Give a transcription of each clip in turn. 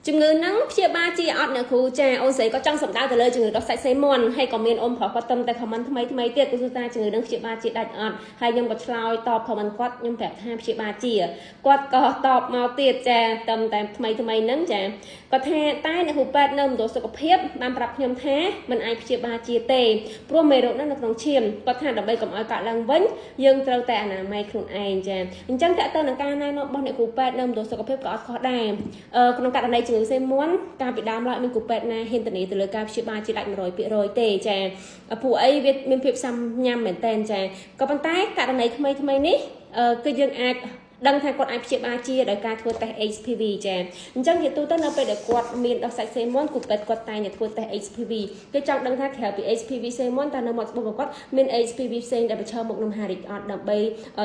ជំងឺហ្នឹងព្យាបាលជាអត់អ្នកគ្រូចាអូនស្រីក៏ចង់សម្ដៅទៅលើជំងឺដោះសាច់សេមន់ហើយក៏មានអូនប្រុសគាត់ទៅតែ comment ថ្មីទៀតគឺថាជំងឺហ្នឹងព្យាបាលជាដាច់អត់ហើយខ្ញុំក៏ឆ្លើយតប comment គាត់ខ្ញុំប្រាប់ថាព្យាបាលជាគាត់ក៏តបមកទៀតចាតែថ្មីហ្នឹងចាគាត់ថាតែអ្នកគ្រូពេទ្យនៅមណ្ឌលសុខភាពបានប្រាប់ខ្ញុំថាមិនអាចព្យាបាលជាទេព្រោះមេរោគហ្នឹងនៅក្នុងឈាមគាត់ថាដើម្បីកុំឲ្យកើតឡើងវិញយើងត្រូវតែអនាម័យខ្លួនឯងចាអញ្ចឹងតើតើនឹងការណែនាំរបស់អ្នកគ្រូពេទ្យនៅមណ្ឌលសុខភាពក៏អត់ខុសដែរក្នុងករណីជំងឺសេមន់ការពីដើមឡើយមានគ្រូពេទ្យណាហ៊ានធានាទៅលើការព្យាបាលជាដាច់ 100% ទេចាព្រោះអីវាមានភាពសាំញ៉ាំមែនតែនចាក៏ប៉ុន្តែករណីថ្មីនេះគឺយើងអាចដឹងថាគាត់អាចព្យាបាលជាដោយការធ្វើតេស្ត HPV ចាអញ្ចឹងជាទូទៅនៅពេលដែលគាត់មានដោះសាច់សេមន់គ្រូពេទ្យគាត់តែងតែធ្វើតេស្ត HPV គេចង់ដឹងថាក្រៅពី HPV សេមន់តើនៅមាត់ស្បូរបស់គាត់មាន HPV ផ្សេងដែលប្រឈមមុខនឹងមហារីកអត់ដើម្បី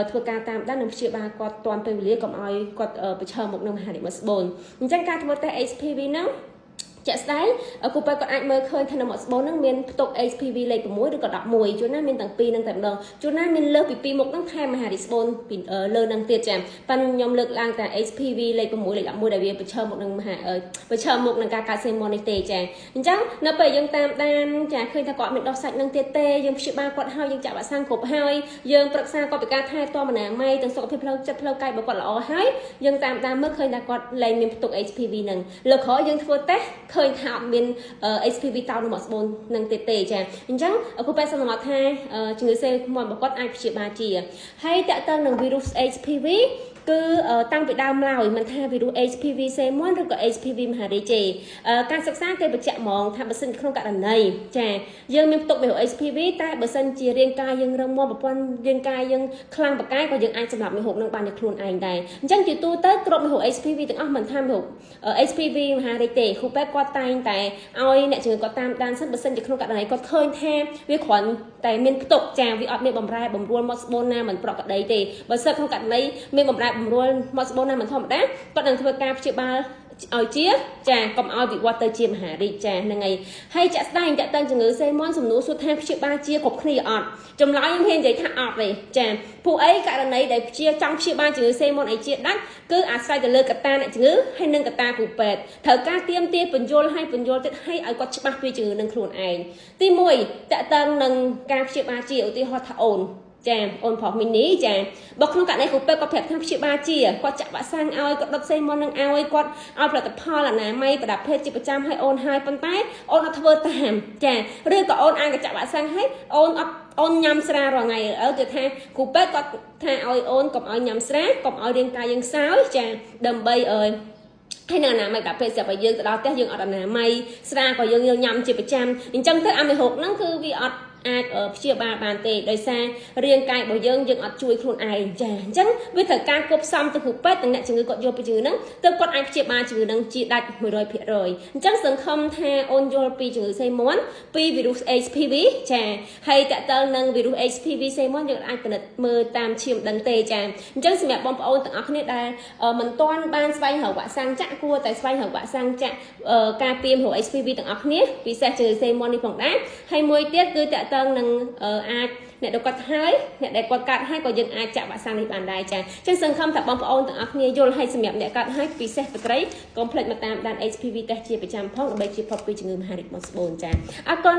ធ្វើការតាមដាននិងព្យាបាលគាត់ទាន់ពេលវេលាកុំឲ្យគាត់ប្រឈមមុខនឹងមហារីកមាត់ស្បូនអញ្ចឹងការធ្វើតេស្ត HPV ហ្នឹងជាក់ស្ដែងគ្រូពេទ្យគាត់អាចមើលឃើញថានៅមាត់ស្បូនហ្នឹងមានផ្ទុក HPV លេខ6ឬក៏11ជួនណាមានទាំងពីរហ្នឹងតែម្ដងជួនណាមានលើសពី2មុខហ្នឹងថែមមហារីកស្បូនពីលើហ្នឹងទៀតចាប៉ាន់ខ្ញុំលើកឡើងតែ HPV លេខ6លេខ11ដែលវាប្រឈមមុខនឹងប្រឈមមុខនឹងការកើតសេមន់នេះទេចាអញ្ចឹងនៅពេលយើងតាមដានចាឃើញថាគាត់មានដោះសាច់ហ្នឹងទៀតទេយើងព្យាបាលគាត់ហើយយើងចាក់វ៉ាក់សាំងគ្រប់ហើយយើងប្រឹក្សាគាត់ពីការថែទាំអនាម័យទាំងសុខភាពផ្លូវចិត្តផ្លូវកាយរបស់គាត់ល្អហើយយើងតាមដានមើលឃើញថាគាត់លែងមានផ្ទុក HPV ហ្នឹងលើក្រោយយើងធ្វើតេស្តឃើញថាអត់មាន HPV តោនៅមាត់ស្បូននឹងទេចាអញ្ចឹងគ្រូពេទ្យសន្មតថាជំងឺសេមន់របស់គាត់អាចព្យាបាលជាហើយតើតើនឹង virus HPV គឺតាំងពីដើមឡើយមិនថា virus HPV សេមន់ឬក៏ HPV មហារីកទេការសិក្សាគេបញ្ជាក់ហ្មងថាបើសិនក្នុងករណីចាយើងមានផ្ទុក virus HPV តែបើសិនជារាងកាយយើងរឹងមាំប្រព័ន្ធរាងកាយយើងខ្លាំងប្រកែកក៏យើងអាចសម្លាប់មេរោគនឹងបានដោយខ្លួនឯងដែរអញ្ចឹងជាទូទៅគ្រប់មេរោគ HPV ទាំងអស់មិនថាមេរោគ HPV មហារីកទេគ្រូពេទ្យគាត់តែងតែឲ្យអ្នកជំងឺគាត់តាមដានសិនបើសិនជាក្នុងករណីគាត់ឃើញថាវាគ្រាន់តែមានផ្ទុកចាវាអត់មានបំរែបំរួលមាត់ស្បូនណាមិនប្រក្រតីទេបើសិនក្នុងករណីមានបំរែបំរួលមាត់ស្បូនណាមិនធម្មតាគាត់នឹងធ្វើការព្យាបាលឲ្យជាចាកុំឲ្យវិវត្តទៅជាមហារីកចាហ្នឹងហើយហើយចាក់ស្ដែងតាក់ទងជំងឺសេមន់សំណួរសួរថាព្យាបាលជាគ្រប់គ្នាអត់ចម្លើយខ្ញុំហ៊ាននិយាយថាអត់ទេចាពួកអីករណីដែលចង់ព្យាបាលជំងឺសេមន់អីជាដាច់គឺអាស្រ័យទៅលើកត្តាអ្នកជំងឺហើយនិងកត្តាគ្រូពេទ្យត្រូវការទៀមទាបញ្យល់ឲ្យទៀតឲ្យគាត់ច្បាស់ពីជំងឺនឹងខ្លួនឯងទី1តាក់ទងនឹងការព្យាបាលជាឧទាហរណ៍ថាអូនចាអូនប្រុសមីនីចាបើក្នុងករណីគ្រូពេទ្យគាត់ប្រាប់ថាព្យាបាលជាគាត់ចាក់វ៉ាក់សាំងឲ្យគាត់ដុតសេមន់នឹងឲ្យគាត់ឲ្យផលិតផលអនាម័យប្រដាប់ភេទជាប្រចាំឲ្យអូនហើយប៉ុន្តែអូនអត់ធ្វើតាមចាឬក៏អូនអាចចាក់វ៉ាក់សាំងឲ្យអូនញ៉ាំស្រារាល់ថ្ងៃគឺថាគ្រូពេទ្យគាត់ថាឲ្យអូនកុំឲ្យញ៉ាំស្រាកុំឲ្យរាងកាយយើងសើចចាដើម្បីហើយនៅអនាម័យដាក់ពេទ្យស្រាប់ឲ្យយើងទៅដល់ផ្ទះយើងអត់អនាម័យស្រាក៏យើងញ៉ាំជាប្រចាំអញ្ចឹងទៅអាមេរោគហ្នឹងគឺវាអត់អាចព្យាបាលបានទេដោយសាររាងកាយរបស់យើងអត់ជួយខ្លួនឯងចាអញ្ចឹងវាត្រូវការគប់ផ្សំទៅគ្រូពេទ្យទាំងអ្នកជំងឺគាត់យល់ពីជំងឺហ្នឹងទើបគាត់អាចព្យាបាលជំងឺហ្នឹងជាដាច់ 100% អញ្ចឹងសង្ឃឹមថាអូនយល់ពីជំងឺសេមន់ពី virus HPV ចាហើយតើតើនឹង virus HPV សេមន់យើងអាចពិនិត្យមើលតាមឈាមដឹងទេចាអញ្ចឹងសម្រាប់បងប្អូនទាំងអស់គ្នាដែលមិនទាន់បានស្វែងរកវ៉ាក់សាំងចាក់គួរតែស្វែងរកវ៉ាក់សាំងចាក់ការពារ HPV ទាំងអស់គ្នាពិសេសជំងឺសេមន់នេះផងដែរហើយមួយទៀតគឺតើតើនឹងអាចអ្នកដែលគាត់ហើយអ្នកដែលគាត់កាត់ហើយក៏យើងអាចចាក់វ៉ាក់សាំងនេះបានដែរចាអញ្ចឹងសង្ឃឹមថាបងប្អូនទាំងអស់គ្នាយល់ហើយសម្រាប់អ្នកកាត់ហើយពិសេសស្ត្រីកុំភ្លេចមកតាមដាន HPV តេស្តជាប្រចាំផងដើម្បីជៀសផុតពីជំងឺមហារីកមាត់ស្បូនចាអរគុណ